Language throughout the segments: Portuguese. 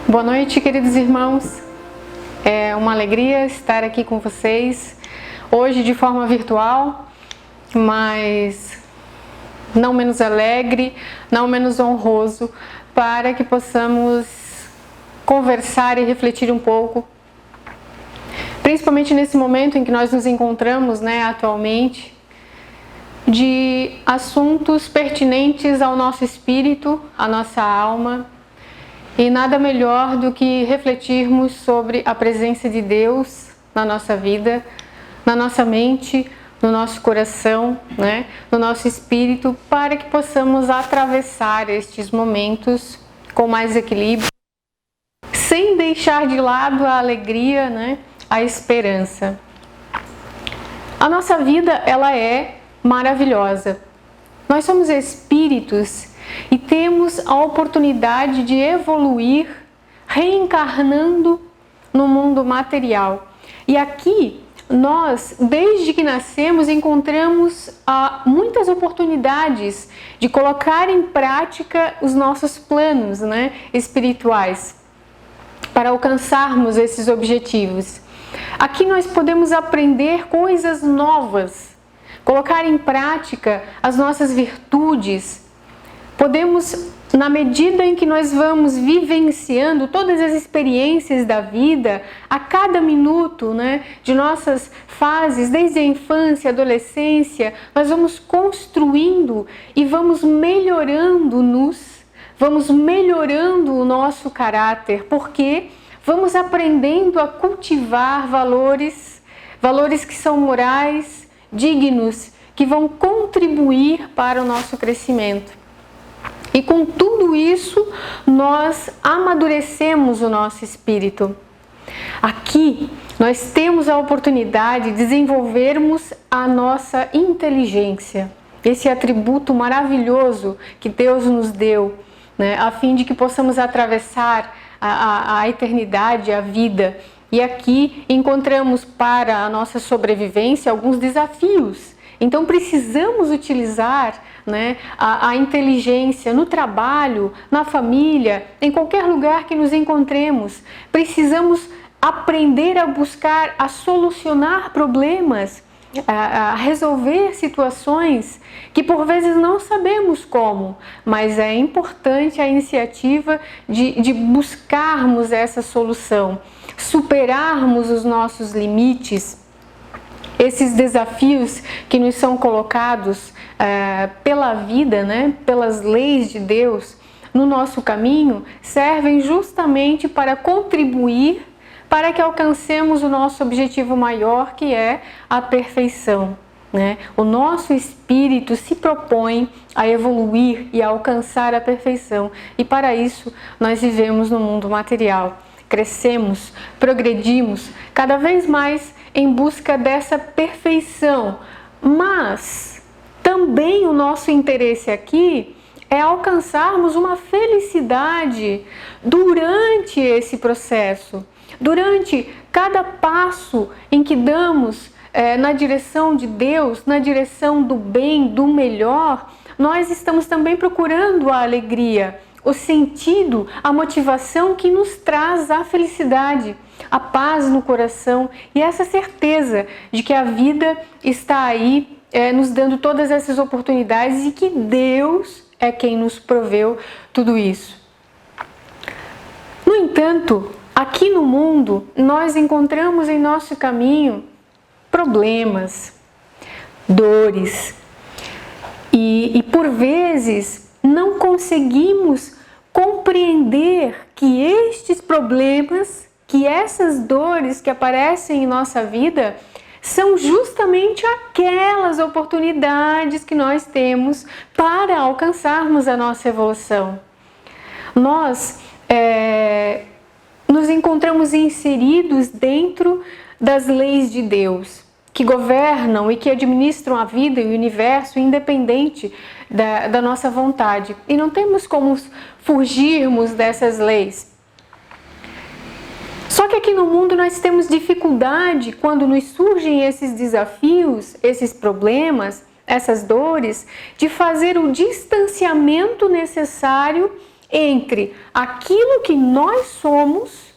Boa noite, queridos irmãos. É uma alegria estar aqui com vocês, hoje de forma virtual, mas não menos alegre, não menos honroso, para que possamos conversar e refletir um pouco, principalmente nesse momento em que nós nos encontramos, atualmente, de assuntos pertinentes ao nosso espírito, à nossa alma. E nada melhor do que refletirmos sobre a presença de Deus na nossa vida, na nossa mente, no nosso coração, no nosso espírito, para que possamos atravessar estes momentos com mais equilíbrio, sem deixar de lado a alegria, a esperança. A nossa vida, ela é maravilhosa. Nós somos espíritos e temos a oportunidade de evoluir reencarnando no mundo material. E aqui nós, desde que nascemos, encontramos muitas oportunidades de colocar em prática os nossos planos espirituais para alcançarmos esses objetivos. Aqui nós podemos aprender coisas novas, colocar em prática as nossas virtudes. Podemos, na medida em que nós vamos vivenciando todas as experiências da vida, a cada minuto de nossas fases, desde a infância, adolescência, nós vamos construindo e vamos melhorando-nos, vamos melhorando o nosso caráter, porque vamos aprendendo a cultivar valores que são morais, dignos, que vão contribuir para o nosso crescimento. E com tudo isso, nós amadurecemos o nosso espírito. Aqui, nós temos a oportunidade de desenvolvermos a nossa inteligência, esse atributo maravilhoso que Deus nos deu, a fim de que possamos atravessar a eternidade, a vida. E aqui encontramos para a nossa sobrevivência alguns desafios. Então precisamos utilizar a inteligência no trabalho, na família, em qualquer lugar que nos encontremos. Precisamos aprender a buscar, a solucionar problemas, a resolver situações que por vezes não sabemos como, mas é importante a iniciativa de buscarmos essa solução, superarmos os nossos limites. Esses desafios que nos são colocados pela vida, pelas leis de Deus no nosso caminho, servem justamente para contribuir para que alcancemos o nosso objetivo maior, que é a perfeição. O nosso espírito se propõe a evoluir e a alcançar a perfeição. E para isso nós vivemos no mundo material. Crescemos, progredimos cada vez mais em busca dessa perfeição, mas também o nosso interesse aqui é alcançarmos uma felicidade durante esse processo, durante cada passo em que damos na direção de Deus, na direção do bem, do melhor. Nós estamos também procurando a alegria, o sentido, a motivação que nos traz a felicidade, a paz no coração e essa certeza de que a vida está aí nos dando todas essas oportunidades e que Deus é quem nos proveu tudo isso. No entanto, aqui no mundo, nós encontramos em nosso caminho problemas, dores e por vezes não conseguimos compreender que estes problemas, que essas dores que aparecem em nossa vida são justamente aquelas oportunidades que nós temos para alcançarmos a nossa evolução. Nós nos encontramos inseridos dentro das leis de Deus, que governam e que administram a vida e o universo independente da nossa vontade. E não temos como fugirmos dessas leis. Só que aqui no mundo nós temos dificuldade quando nos surgem esses desafios, esses problemas, essas dores, de fazer o distanciamento necessário entre aquilo que nós somos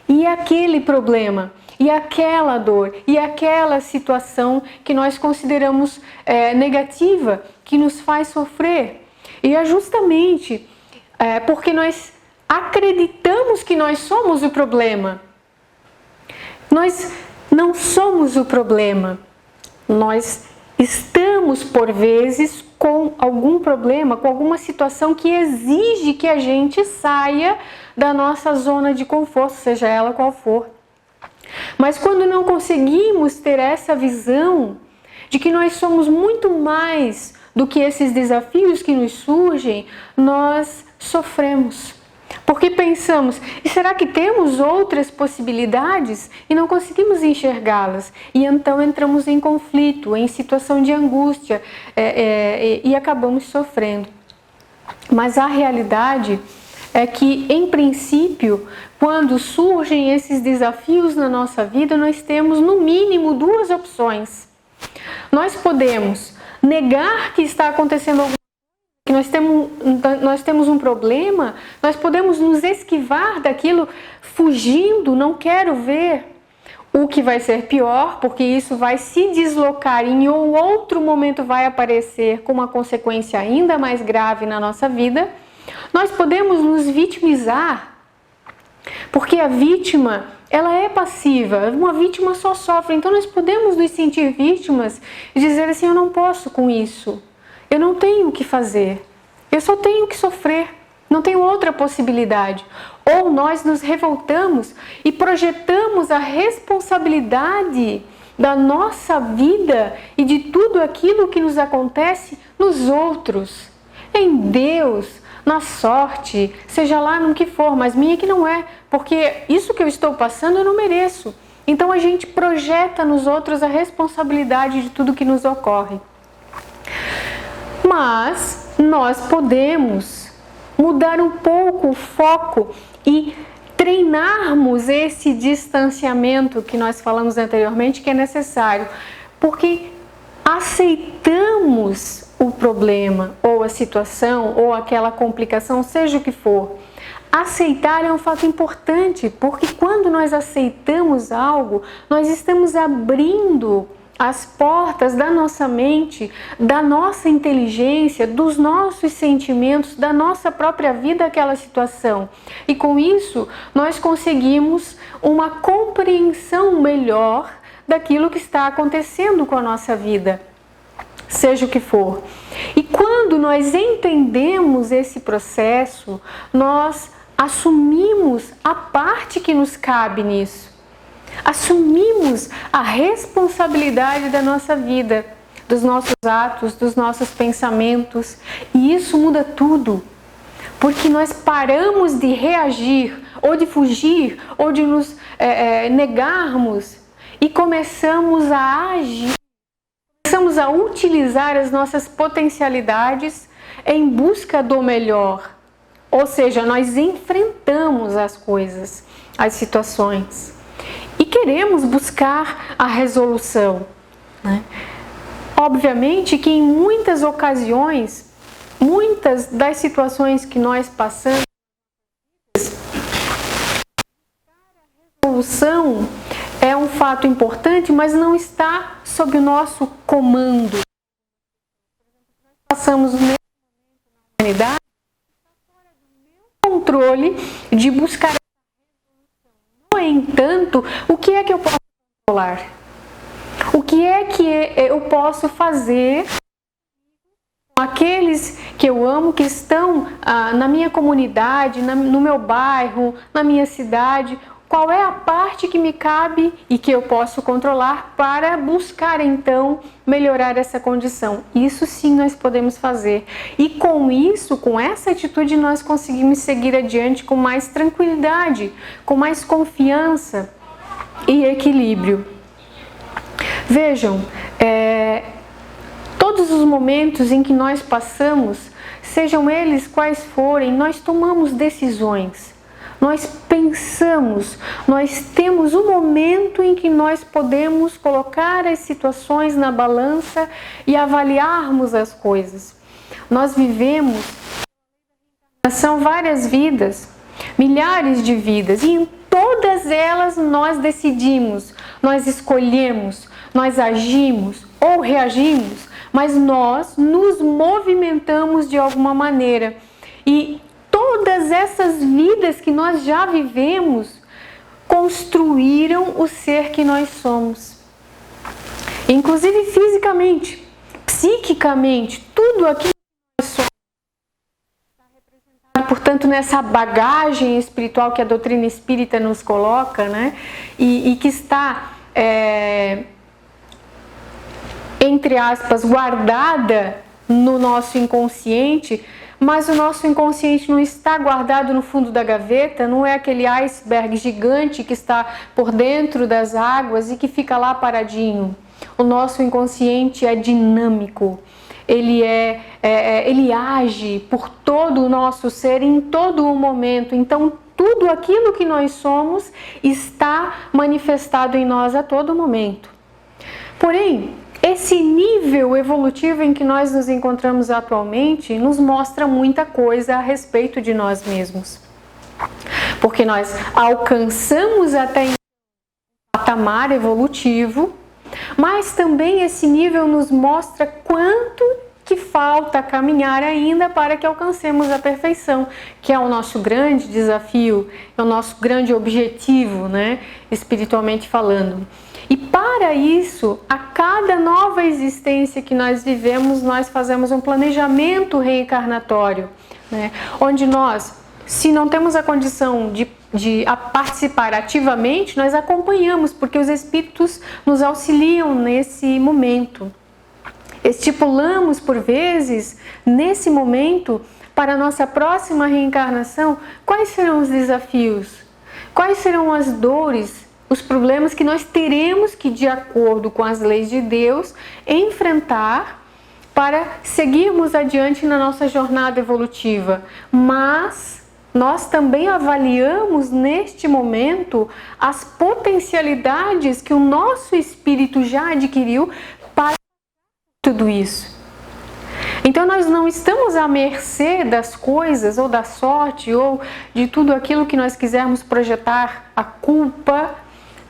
e aquele problema, e aquela dor, e aquela situação que nós consideramos negativa, que nos faz sofrer. E é justamente porque nós acreditamos que nós somos o problema. Nós não somos o problema. Nós estamos, por vezes, com algum problema, com alguma situação que exige que a gente saia da nossa zona de conforto, seja ela qual for. Mas quando não conseguimos ter essa visão de que nós somos muito mais do que esses desafios que nos surgem, nós sofremos. Porque pensamos, e será que temos outras possibilidades? E não conseguimos enxergá-las. E então entramos em conflito, em situação de angústia e acabamos sofrendo. Mas a realidade é que, em princípio, quando surgem esses desafios na nossa vida, nós temos no mínimo duas opções. Nós podemos negar que está acontecendo alguma que nós temos um problema, nós podemos nos esquivar daquilo fugindo, não quero ver, o que vai ser pior, porque isso vai se deslocar e em um outro momento vai aparecer com uma consequência ainda mais grave na nossa vida. Nós podemos nos vitimizar, porque a vítima, ela é passiva, uma vítima só sofre, então nós podemos nos sentir vítimas e dizer assim, eu não posso com isso. Eu não tenho o que fazer, eu só tenho que sofrer, não tenho outra possibilidade. Ou nós nos revoltamos e projetamos a responsabilidade da nossa vida e de tudo aquilo que nos acontece nos outros, em Deus, na sorte, seja lá no que for, mas minha que não é, porque isso que eu estou passando eu não mereço. Então a gente projeta nos outros a responsabilidade de tudo que nos ocorre. Mas nós podemos mudar um pouco o foco e treinarmos esse distanciamento que nós falamos anteriormente, que é necessário, porque aceitamos o problema, ou a situação, ou aquela complicação, seja o que for. Aceitar é um fato importante, porque quando nós aceitamos algo, nós estamos abrindo as portas da nossa mente, da nossa inteligência, dos nossos sentimentos, da nossa própria vida àquela situação. E com isso, nós conseguimos uma compreensão melhor daquilo que está acontecendo com a nossa vida, seja o que for. E quando nós entendemos esse processo, nós assumimos a parte que nos cabe nisso. Assumimos a responsabilidade da nossa vida, dos nossos atos, dos nossos pensamentos, e isso muda tudo, porque nós paramos de reagir, ou de fugir, ou de nos negarmos, e começamos a agir, começamos a utilizar as nossas potencialidades em busca do melhor, ou seja, nós enfrentamos as coisas, as situações. E queremos buscar a resolução, né? Obviamente que em muitas ocasiões, muitas das situações que nós passamos, a resolução é um fato importante, mas não está sob o nosso comando. Nós passamos nesse momento na humanidade, está fora do meu controle de buscar. No entanto, o que é que eu posso controlar? O que é que eu posso fazer com aqueles que eu amo, que estão na minha comunidade, no meu bairro, na minha cidade? Qual é a parte que me cabe e que eu posso controlar para buscar, então, melhorar essa condição? Isso sim nós podemos fazer. E com isso, com essa atitude, nós conseguimos seguir adiante com mais tranquilidade, com mais confiança e equilíbrio. Vejam, todos os momentos em que nós passamos, sejam eles quais forem, nós tomamos decisões. Nós pensamos, nós temos um momento em que nós podemos colocar as situações na balança e avaliarmos as coisas. Nós vivemos São várias vidas, milhares de vidas, e em todas elas nós decidimos, nós escolhemos, nós agimos ou reagimos, mas nós nos movimentamos de alguma maneira. E todas essas vidas que nós já vivemos construíram o ser que nós somos. Inclusive fisicamente, psiquicamente, tudo aquilo que nós somos está representado, portanto, nessa bagagem espiritual que a doutrina espírita nos coloca, né? E que está, entre aspas, guardada no nosso inconsciente, mas o nosso inconsciente não está guardado no fundo da gaveta, não é aquele iceberg gigante que está por dentro das águas e que fica lá paradinho. O nosso inconsciente é dinâmico, ele age por todo o nosso ser em todo o momento. Então, tudo aquilo que nós somos está manifestado em nós a todo momento. Porém, esse nível evolutivo em que nós nos encontramos atualmente nos mostra muita coisa a respeito de nós mesmos. Porque nós alcançamos até um patamar evolutivo, mas também esse nível nos mostra quanto que falta caminhar ainda para que alcancemos a perfeição, que é o nosso grande desafio, é o nosso grande objetivo, né, espiritualmente falando. E para isso, a cada nova existência que nós vivemos, nós fazemos um planejamento reencarnatório, né, onde nós, se não temos a condição de participar ativamente, nós acompanhamos, porque os espíritos nos auxiliam nesse momento. Estipulamos, por vezes, nesse momento, para a nossa próxima reencarnação, quais serão os desafios, quais serão as dores, os problemas que nós teremos que, de acordo com as leis de Deus, enfrentar para seguirmos adiante na nossa jornada evolutiva. Mas nós também avaliamos neste momento as potencialidades que o nosso espírito já adquiriu para tudo isso. Então nós não estamos à mercê das coisas ou da sorte ou de tudo aquilo que nós quisermos projetar a culpa,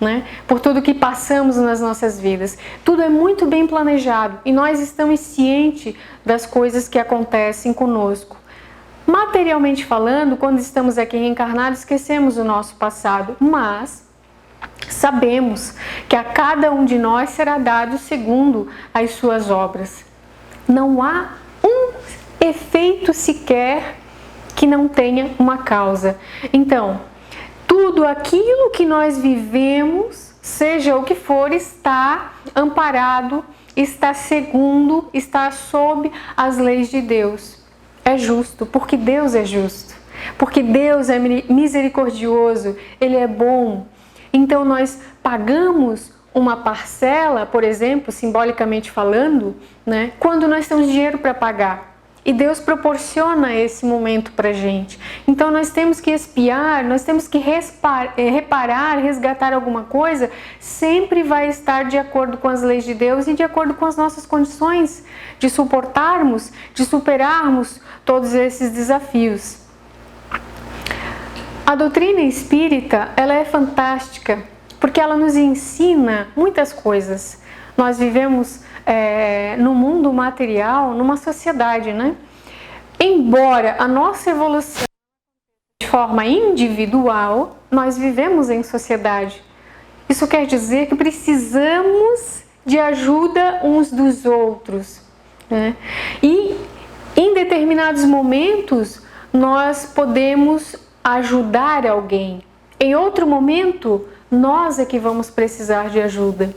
né, por tudo que passamos nas nossas vidas. Tudo é muito bem planejado e nós estamos cientes das coisas que acontecem conosco. Materialmente falando, quando estamos aqui reencarnados, esquecemos o nosso passado, mas sabemos que a cada um de nós será dado segundo as suas obras. Não há um efeito sequer que não tenha uma causa. Então, tudo aquilo que nós vivemos, seja o que for, está amparado, está segundo, está sob as leis de Deus. É justo, porque Deus é justo, porque Deus é misericordioso, Ele é bom. Então nós pagamos uma parcela, por exemplo, simbolicamente falando, né, quando nós temos dinheiro para pagar. E Deus proporciona esse momento para a gente. Então nós temos que expiar, nós temos que reparar, resgatar alguma coisa, sempre vai estar de acordo com as leis de Deus e de acordo com as nossas condições de suportarmos, de superarmos todos esses desafios. A doutrina espírita, ela é fantástica, porque ela nos ensina muitas coisas. Nós vivemos no mundo material, numa sociedade, né? Embora a nossa evolução de forma individual, nós vivemos em sociedade. Isso quer dizer que precisamos de ajuda uns dos outros, né? E em determinados momentos nós podemos ajudar alguém. Em outro momento, nós é que vamos precisar de ajuda.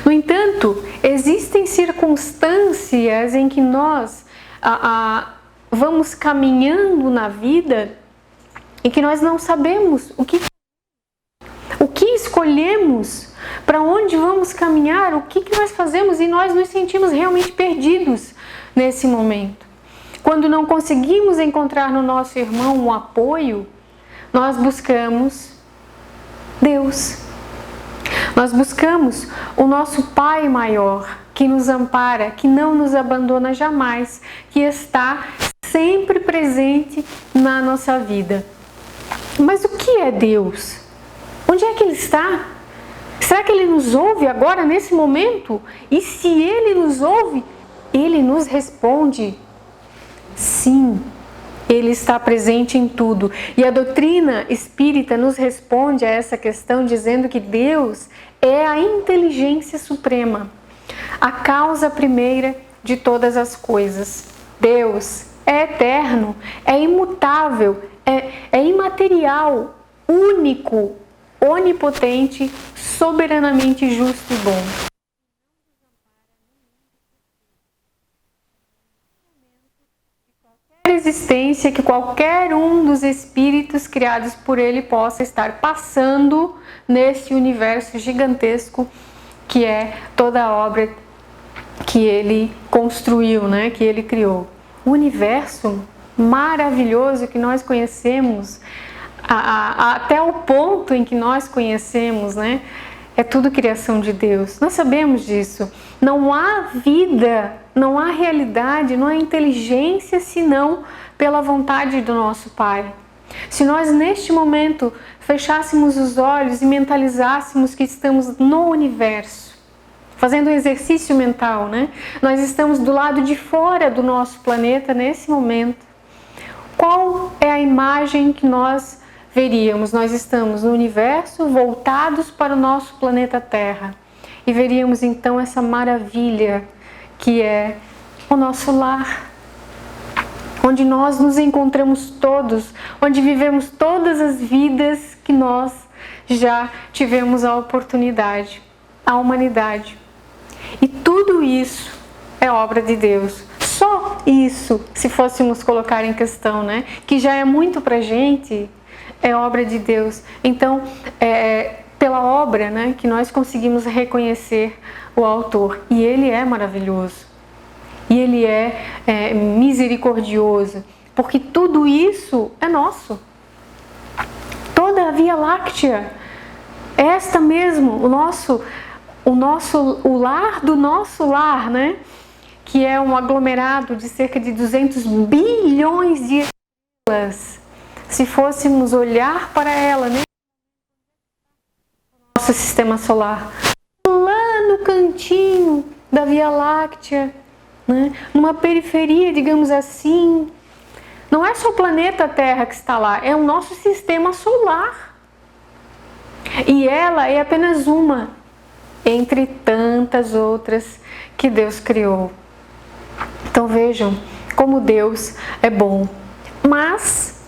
No entanto, existem circunstâncias em que nós vamos caminhando na vida e que nós não sabemos o que escolhemos, para onde vamos caminhar, o que nós fazemos, e nós nos sentimos realmente perdidos nesse momento. Quando não conseguimos encontrar no nosso irmão um apoio, nós buscamos Deus. Nós buscamos o nosso Pai maior, que nos ampara, que não nos abandona jamais, que está sempre presente na nossa vida. Mas o que é Deus? Onde é que Ele está? Será que Ele nos ouve agora, nesse momento? E se Ele nos ouve, Ele nos responde? Sim, Ele está presente em tudo. E a doutrina espírita nos responde a essa questão dizendo que Deus é a inteligência suprema, a causa primeira de todas as coisas. Deus é eterno, é imutável, é imaterial, único, onipotente, soberanamente justo e bom. Existência que qualquer um dos espíritos criados por Ele possa estar passando nesse universo gigantesco que é toda a obra que Ele construiu, né? Que Ele criou. O universo maravilhoso que nós conhecemos, até o ponto em que nós conhecemos, né? É tudo criação de Deus. Nós sabemos disso. Não há vida, não há realidade, não há inteligência senão pela vontade do nosso Pai. Se nós neste momento fechássemos os olhos e mentalizássemos que estamos no universo, fazendo um exercício mental, né? Nós estamos do lado de fora do nosso planeta nesse momento. Qual é a imagem que nós veríamos? Nós estamos no universo voltados para o nosso planeta Terra e veríamos então essa maravilha que é o nosso lar, onde nós nos encontramos todos, onde vivemos todas as vidas que nós já tivemos a oportunidade, a humanidade. E tudo isso é obra de Deus. Só isso, se fôssemos colocar em questão, né? Que já é muito pra gente, é obra de Deus. Então, pela obra, né, que nós conseguimos reconhecer o autor. E ele é maravilhoso. E ele é misericordioso. Porque tudo isso é nosso. Toda a Via Láctea, esta mesmo, o lar do nosso lar, né? Que é um aglomerado de cerca de 200 bilhões de estrelas. Se fôssemos olhar para ela, né? Nosso sistema solar, lá no cantinho da Via Láctea, né? Numa periferia, digamos assim, não é só o planeta Terra que está lá, é o nosso sistema solar. E ela é apenas uma entre tantas outras que Deus criou. Então vejam como Deus é bom. Mas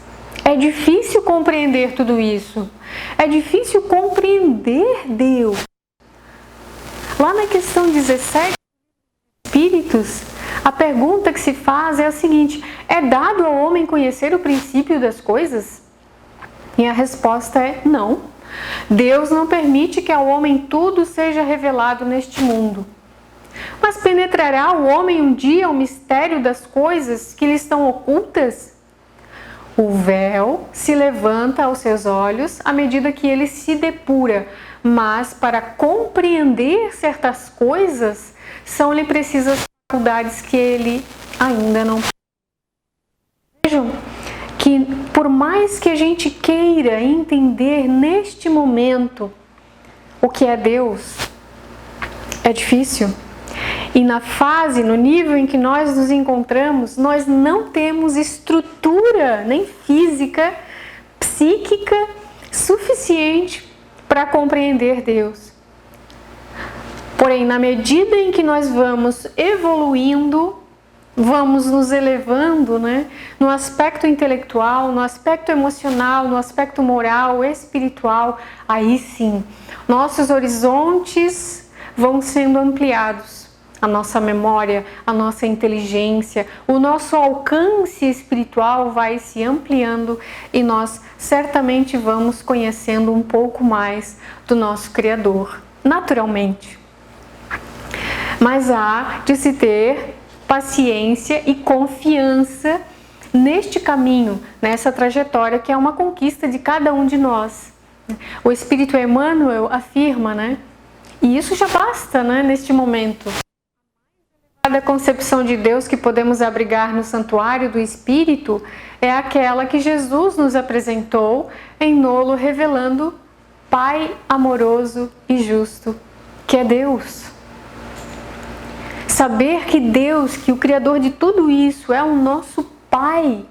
é difícil compreender tudo isso. É difícil compreender Deus. Lá na questão 17, Espíritos, a pergunta que se faz é a seguinte: é dado ao homem conhecer o princípio das coisas? E a resposta é não. Deus não permite que ao homem tudo seja revelado neste mundo. Mas penetrará o homem um dia o mistério das coisas que lhe estão ocultas? O véu se levanta aos seus olhos à medida que ele se depura, mas para compreender certas coisas são-lhe precisas faculdades que ele ainda não. Vejam que por mais que a gente queira entender neste momento o que é Deus, é difícil. E na fase, no nível em que nós nos encontramos, nós não temos estrutura, nem física, psíquica, suficiente para compreender Deus. Porém, na medida em que nós vamos evoluindo, vamos nos elevando, né, no aspecto intelectual, no aspecto emocional, no aspecto moral, espiritual, aí sim, nossos horizontes vão sendo ampliados. A nossa memória, a nossa inteligência, o nosso alcance espiritual vai se ampliando e nós certamente vamos conhecendo um pouco mais do nosso Criador, naturalmente. Mas há de se ter paciência e confiança neste caminho, nessa trajetória que é uma conquista de cada um de nós. O Espírito Emmanuel afirma, né? E isso já basta, né, neste momento. Cada concepção de Deus que podemos abrigar no santuário do Espírito é aquela que Jesus nos apresentou em Nolo, revelando Pai amoroso e justo, que é Deus. Saber que Deus, que o Criador de tudo isso, é o nosso Pai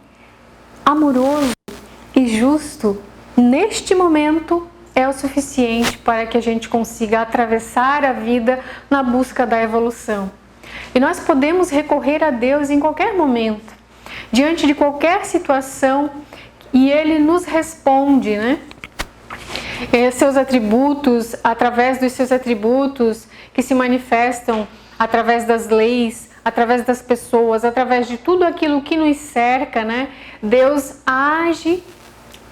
amoroso e justo, neste momento é o suficiente para que a gente consiga atravessar a vida na busca da evolução. E nós podemos recorrer a Deus em qualquer momento, diante de qualquer situação, e Ele nos responde, né? Seus atributos, através dos seus atributos que se manifestam através das leis, através das pessoas, através de tudo aquilo que nos cerca, né? Deus age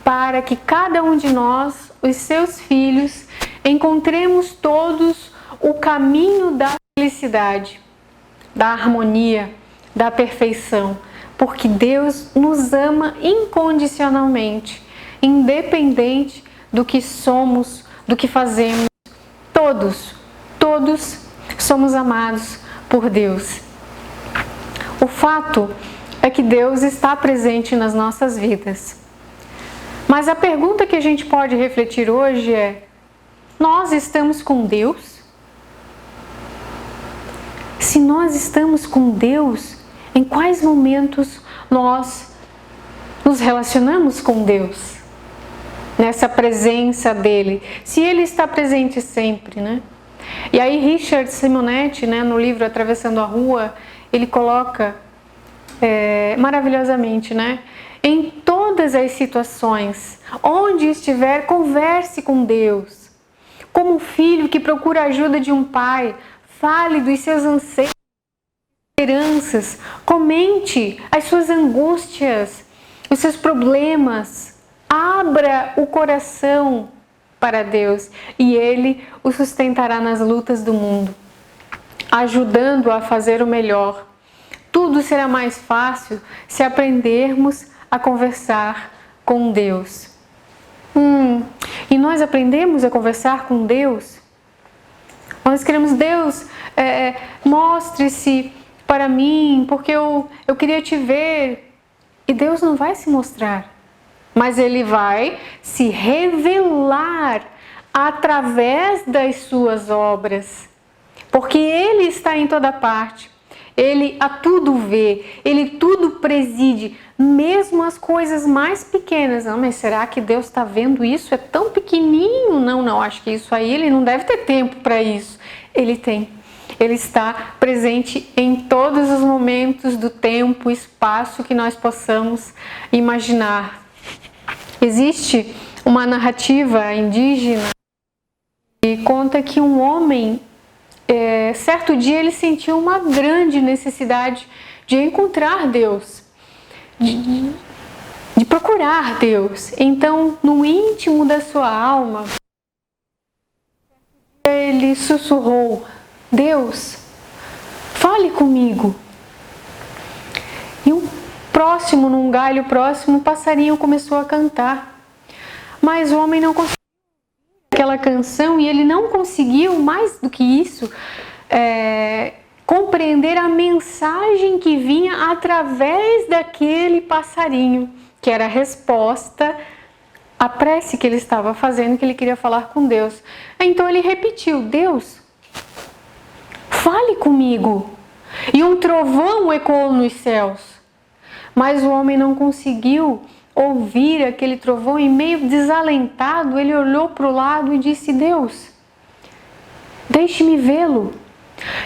para que cada um de nós, os seus filhos, encontremos todos o caminho da felicidade, da harmonia, da perfeição, porque Deus nos ama incondicionalmente, independente do que somos, do que fazemos. Todos somos amados por Deus. O fato é que Deus está presente nas nossas vidas. Mas a pergunta que a gente pode refletir hoje é: nós estamos com Deus? Se nós estamos com Deus, em quais momentos nós nos relacionamos com Deus? Nessa presença dele, se ele está presente sempre, né? E aí Richard Simonetti, né, no livro Atravessando a Rua, ele coloca maravilhosamente, né? Em todas as situações, onde estiver, converse com Deus. Como um filho que procura a ajuda de um pai, fale dos seus anseios, esperanças, comente as suas angústias, os seus problemas. Abra o coração para Deus e Ele o sustentará nas lutas do mundo, ajudando-o a fazer o melhor. Tudo será mais fácil se aprendermos a conversar com Deus. E nós aprendemos a conversar com Deus? Nós queremos: Deus, mostre-se para mim, porque eu queria te ver. E Deus não vai se mostrar, mas Ele vai se revelar através das suas obras, porque Ele está em toda parte, Ele a tudo vê, Ele tudo preside, mesmo as coisas mais pequenas. Não, mas será que Deus está vendo isso? É tão pequenininho. Não, acho que isso aí Ele não deve ter tempo para isso. Ele tem. Ele está presente em todos os momentos do tempo e espaço que nós possamos imaginar. Existe uma narrativa indígena que conta que um homem, certo dia, ele sentiu uma grande necessidade de encontrar Deus, de procurar Deus. Então, no íntimo da sua alma, ele sussurrou: Deus, fale comigo. E num galho próximo, um passarinho começou a cantar. Mas o homem não conseguiu aquela canção, e ele não conseguiu, mais do que isso, compreender a mensagem que vinha através daquele passarinho, que era a resposta à prece que ele estava fazendo, que ele queria falar com Deus. Então ele repetiu: Deus, fale comigo. E um trovão ecoou nos céus. Mas o homem não conseguiu ouvir aquele trovão, e meio desalentado, ele olhou para o lado e disse: Deus, deixe-me vê-lo.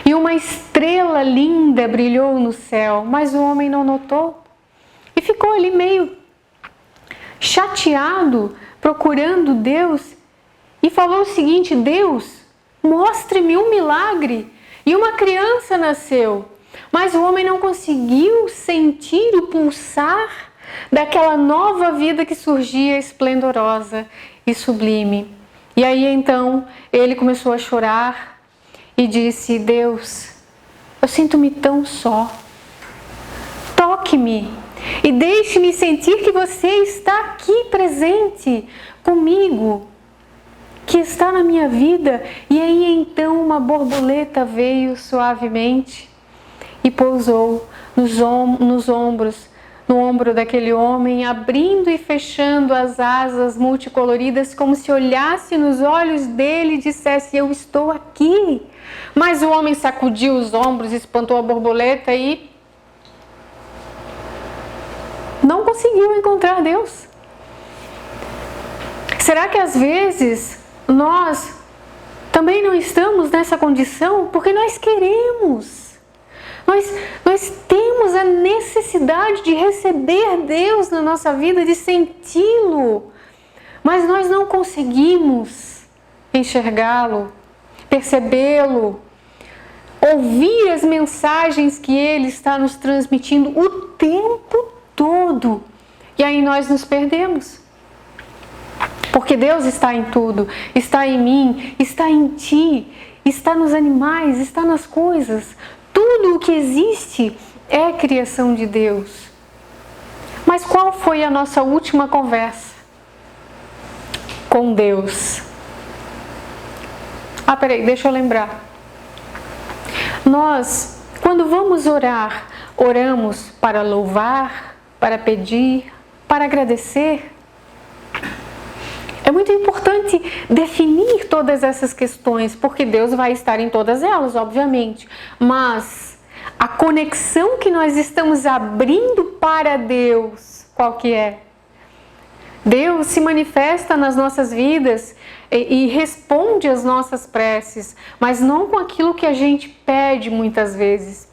E uma estrela linda brilhou no céu, mas o homem não notou. E ficou ali meio chateado, procurando Deus, e falou o seguinte: Deus, mostre-me um milagre. E uma criança nasceu. Mas o homem não conseguiu sentir o pulsar daquela nova vida que surgia esplendorosa e sublime. E aí então ele começou a chorar e disse: Deus, eu sinto-me tão só. Toque-me e deixe-me sentir que você está aqui presente comigo, que está na minha vida. E aí então uma borboleta veio suavemente e pousou nos ombros, no ombro daquele homem, abrindo e fechando as asas multicoloridas, como se olhasse nos olhos dele e dissesse: eu estou aqui. Mas o homem sacudiu os ombros, espantou a borboleta e não conseguiu encontrar Deus. Será que às vezes nós também não estamos nessa condição porque nós queremos? Nós temos a necessidade de receber Deus na nossa vida, de senti-lo, mas nós não conseguimos enxergá-lo, percebê-lo, ouvir as mensagens que Ele está nos transmitindo o tempo todo. E aí nós nos perdemos. Porque Deus está em tudo, está em mim, está em ti, está nos animais, está nas coisas. Tudo o que existe é criação de Deus. Mas qual foi a nossa última conversa com Deus? Peraí, deixa eu lembrar. Nós, quando vamos orar, oramos para louvar, para pedir, para agradecer. É muito importante definir todas essas questões, porque Deus vai estar em todas elas, obviamente. Mas a conexão que nós estamos abrindo para Deus, qual que é? Deus se manifesta nas nossas vidas e responde às nossas preces, mas não com aquilo que a gente pede muitas vezes.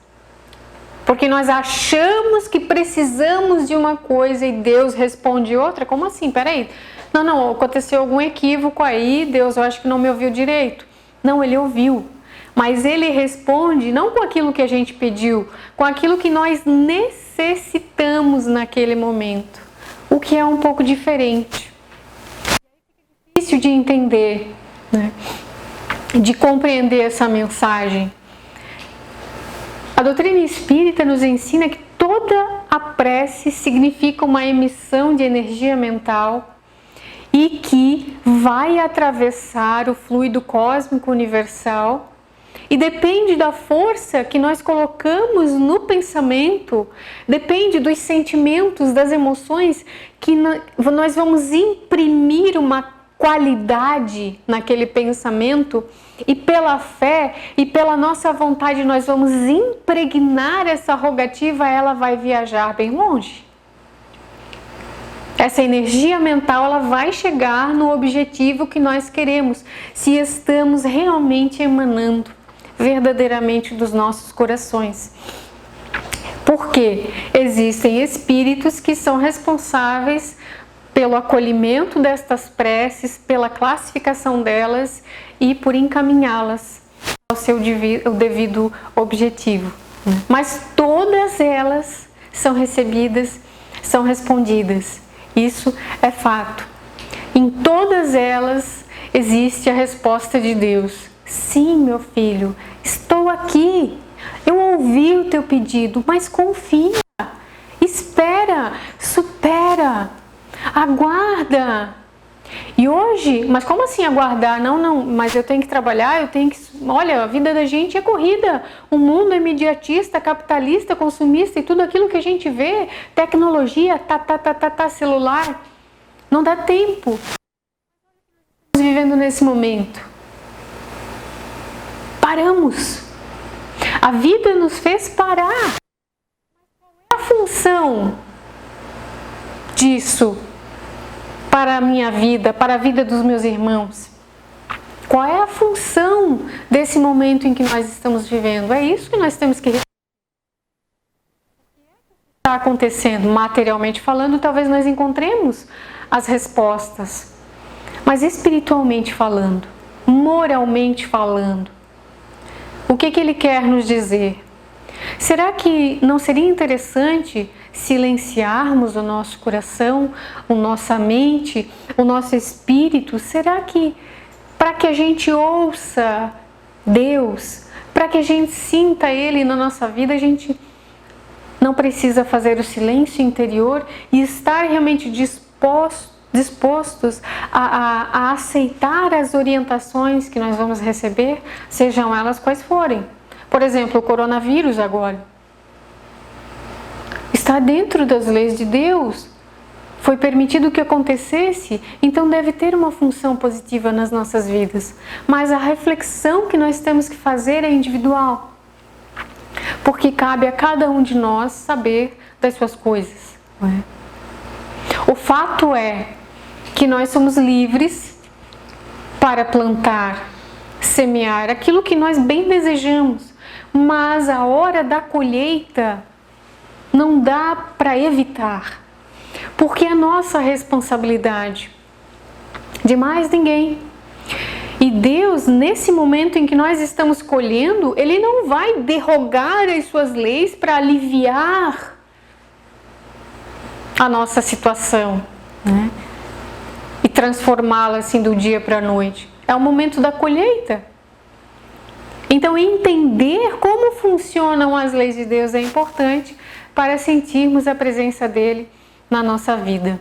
Porque nós achamos que precisamos de uma coisa e Deus responde outra. Como assim? Peraí. Não, aconteceu algum equívoco aí, Deus, eu acho que não me ouviu direito. Não, Ele ouviu. Mas Ele responde não com aquilo que a gente pediu, com aquilo que nós necessitamos naquele momento. O que é um pouco diferente. É difícil de entender, né? De compreender essa mensagem. A doutrina espírita nos ensina que toda a prece significa uma emissão de energia mental e que vai atravessar o fluido cósmico universal e depende da força que nós colocamos no pensamento, depende dos sentimentos, das emoções, que nós vamos imprimir uma qualidade naquele pensamento e pela fé e pela nossa vontade nós vamos impregnar essa rogativa, ela vai viajar bem longe. Essa energia mental ela vai chegar no objetivo que nós queremos, se estamos realmente emanando verdadeiramente dos nossos corações. Porque existem espíritos que são responsáveis pelo acolhimento destas preces, pela classificação delas e por encaminhá-las ao seu devido objetivo. Mas todas elas são recebidas, são respondidas. Isso é fato. Em todas elas existe a resposta de Deus. Sim, meu filho, estou aqui. Eu ouvi o teu pedido, mas confia, espera, supera, aguarda. E hoje, mas como assim aguardar? Não, mas eu tenho que trabalhar, olha, a vida da gente é corrida. O mundo é imediatista, capitalista, consumista e tudo aquilo que a gente vê, tecnologia, celular, não dá tempo. Estamos vivendo nesse momento. Paramos. A vida nos fez parar. Qual é a função disso para a minha vida, para a vida dos meus irmãos? Qual é a função desse momento em que nós estamos vivendo? É isso que nós temos que responder. O que está acontecendo? Materialmente falando, talvez nós encontremos as respostas. Mas espiritualmente falando, moralmente falando, o que Ele quer nos dizer? Será que não seria interessante silenciarmos o nosso coração, a nossa mente, o nosso espírito? Será que para que a gente ouça Deus, para que a gente sinta Ele na nossa vida, a gente não precisa fazer o silêncio interior e estar realmente dispostos a aceitar as orientações que nós vamos receber, sejam elas quais forem? Por exemplo, o coronavírus agora. está dentro das leis de Deus. Foi permitido que acontecesse, então deve ter uma função positiva nas nossas vidas. Mas a reflexão que nós temos que fazer é individual, porque cabe a cada um de nós saber das suas coisas. Não é? O fato é que nós somos livres para plantar, semear aquilo que nós bem desejamos, mas a hora da colheita não dá para evitar, porque é nossa responsabilidade, de mais ninguém. E Deus, nesse momento em que nós estamos colhendo, Ele não vai derrogar as suas leis para aliviar a nossa situação, né? E transformá-la assim do dia para a noite. É o momento da colheita. Então, entender como funcionam as leis de Deus é importante para sentirmos a presença dele na nossa vida.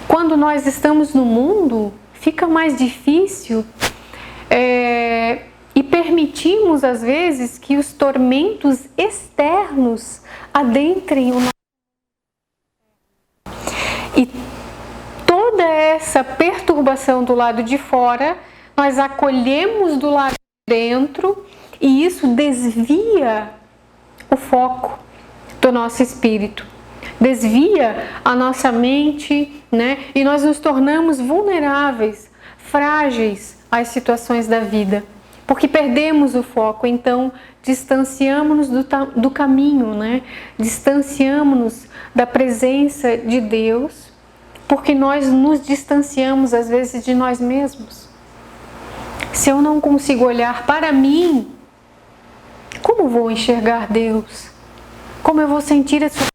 Quando nós estamos no mundo, fica mais difícil e permitimos, às vezes, que os tormentos externos adentrem o nosso. E toda essa perturbação do lado de fora, nós acolhemos do lado de dentro e isso desvia o foco do nosso espírito, desvia a nossa mente, né? E nós nos tornamos vulneráveis, frágeis às situações da vida, porque perdemos o foco, então distanciamos-nos do caminho, né? Distanciamos-nos da presença de Deus, porque nós nos distanciamos às vezes de nós mesmos. Se eu não consigo olhar para mim, como vou enxergar Deus? Como eu vou sentir a sua presença?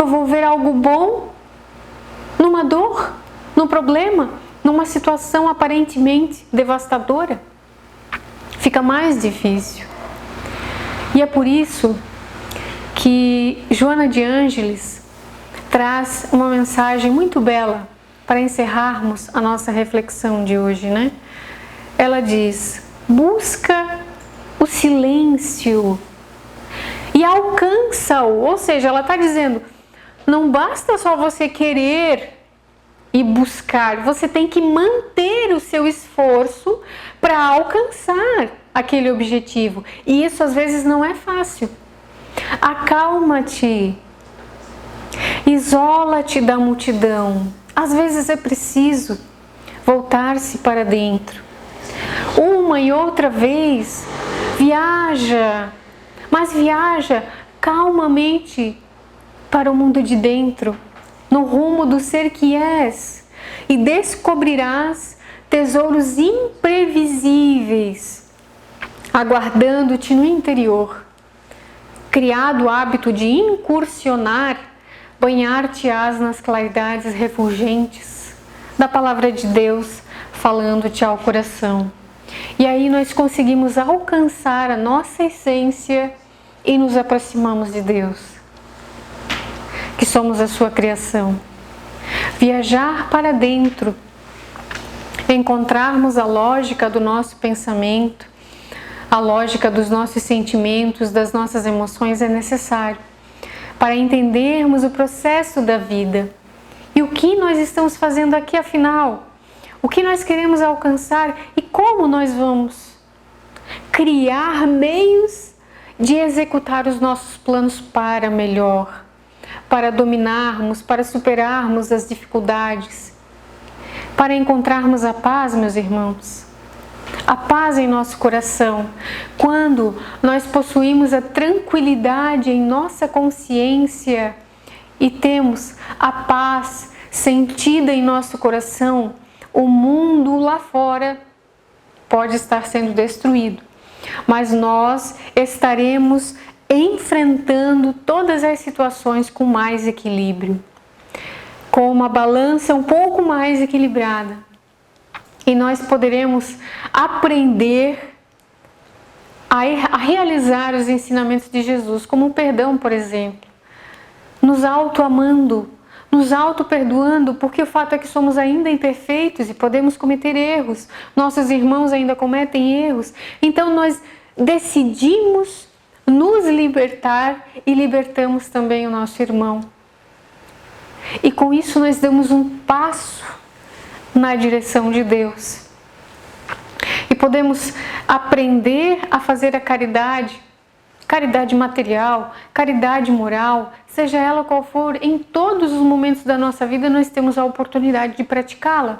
Eu vou ver algo bom numa dor, num problema, numa situação aparentemente devastadora? Fica mais difícil. E é por isso que Joana de Ângeles traz uma mensagem muito bela para encerrarmos a nossa reflexão de hoje, né? Ela diz: busca o silêncio e alcança-o. Ou seja, ela está dizendo, não basta só você querer e buscar, você tem que manter o seu esforço para alcançar aquele objetivo. E isso às vezes não é fácil. Acalma-te, isola-te da multidão. Às vezes é preciso voltar-se para dentro. Uma e outra vez, viaja, mas viaja calmamente para o mundo de dentro, no rumo do ser que és, e descobrirás tesouros imprevisíveis, aguardando-te no interior. Criado o hábito de incursionar, banhar-te-ás nas claridades refulgentes da palavra de Deus, falando-te ao coração. E aí nós conseguimos alcançar a nossa essência e nos aproximamos de Deus, que somos a sua criação. Viajar para dentro, encontrarmos a lógica do nosso pensamento, a lógica dos nossos sentimentos, das nossas emoções é necessário para entendermos o processo da vida. E o que nós estamos fazendo aqui afinal? O que nós queremos alcançar e como nós vamos criar meios de executar os nossos planos para melhor, para dominarmos, para superarmos as dificuldades, para encontrarmos a paz, meus irmãos. A paz em nosso coração, quando nós possuímos a tranquilidade em nossa consciência e temos a paz sentida em nosso coração, o mundo lá fora pode estar sendo destruído, mas nós estaremos enfrentando todas as situações com mais equilíbrio, com uma balança um pouco mais equilibrada. E nós poderemos aprender a realizar os ensinamentos de Jesus, como o perdão, por exemplo, nos auto-amando, nos auto-perdoando, porque o fato é que somos ainda imperfeitos e podemos cometer erros, nossos irmãos ainda cometem erros, então nós decidimos nos libertar e libertamos também o nosso irmão. E com isso nós damos um passo na direção de Deus. E podemos aprender a fazer a caridade, caridade material, caridade moral, seja ela qual for, em todos os momentos da nossa vida nós temos a oportunidade de praticá-la.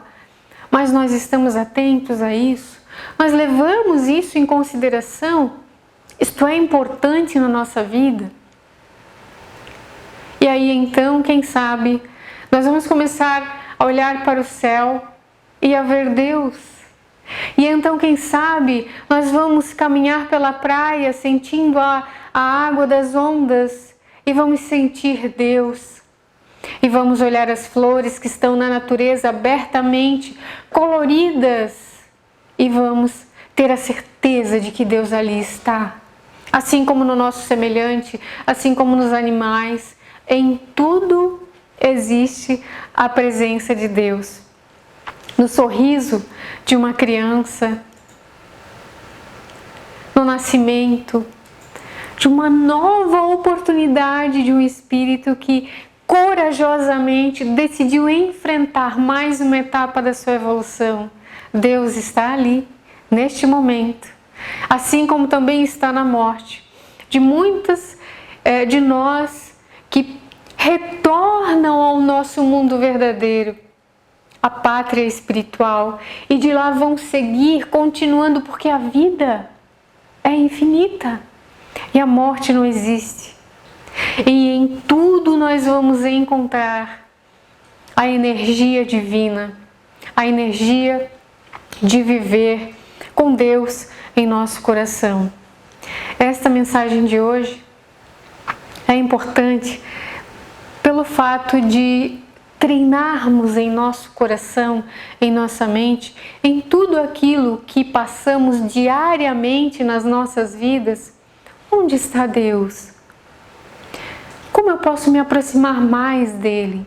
Mas nós estamos atentos a isso? Nós levamos isso em consideração? Isto é importante na nossa vida? E aí então, quem sabe, nós vamos começar a olhar para o céu e a ver Deus. E então, quem sabe, nós vamos caminhar pela praia sentindo a água das ondas e vamos sentir Deus. E vamos olhar as flores que estão na natureza abertamente coloridas e vamos ter a certeza de que Deus ali está. Assim como no nosso semelhante, assim como nos animais, em tudo existe a presença de Deus. No sorriso de uma criança, no nascimento de uma nova oportunidade de um espírito que corajosamente decidiu enfrentar mais uma etapa da sua evolução. Deus está ali, neste momento, assim como também está na morte de muitas de nós que retornam ao nosso mundo verdadeiro, a pátria espiritual, e de lá vão seguir continuando, porque a vida é infinita e a morte não existe. E em tudo nós vamos encontrar a energia divina, a energia de viver com Deus em nosso coração. Esta mensagem de hoje é importante pelo fato de treinarmos em nosso coração, em nossa mente, em tudo aquilo que passamos diariamente nas nossas vidas. Onde está Deus? Como eu posso me aproximar mais dele?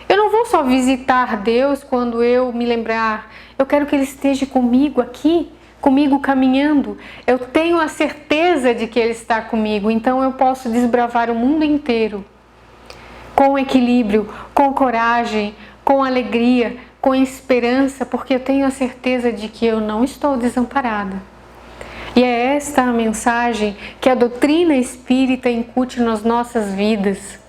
Eu não vou só visitar Deus quando eu me lembrar. Eu quero que Ele esteja comigo aqui, comigo caminhando. Eu tenho a certeza de que Ele está comigo, então eu posso desbravar o mundo inteiro com equilíbrio, com coragem, com alegria, com esperança, porque eu tenho a certeza de que eu não estou desamparada. E é esta a mensagem que a doutrina espírita incute nas nossas vidas,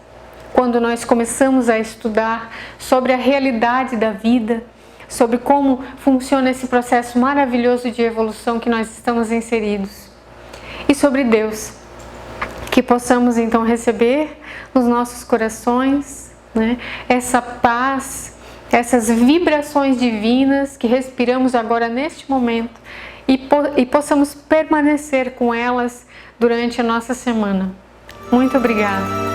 quando nós começamos a estudar sobre a realidade da vida, sobre como funciona esse processo maravilhoso de evolução que nós estamos inseridos, e sobre Deus, que possamos então receber nos nossos corações, né, essa paz, essas vibrações divinas que respiramos agora neste momento e possamos permanecer com elas durante a nossa semana. Muito obrigada.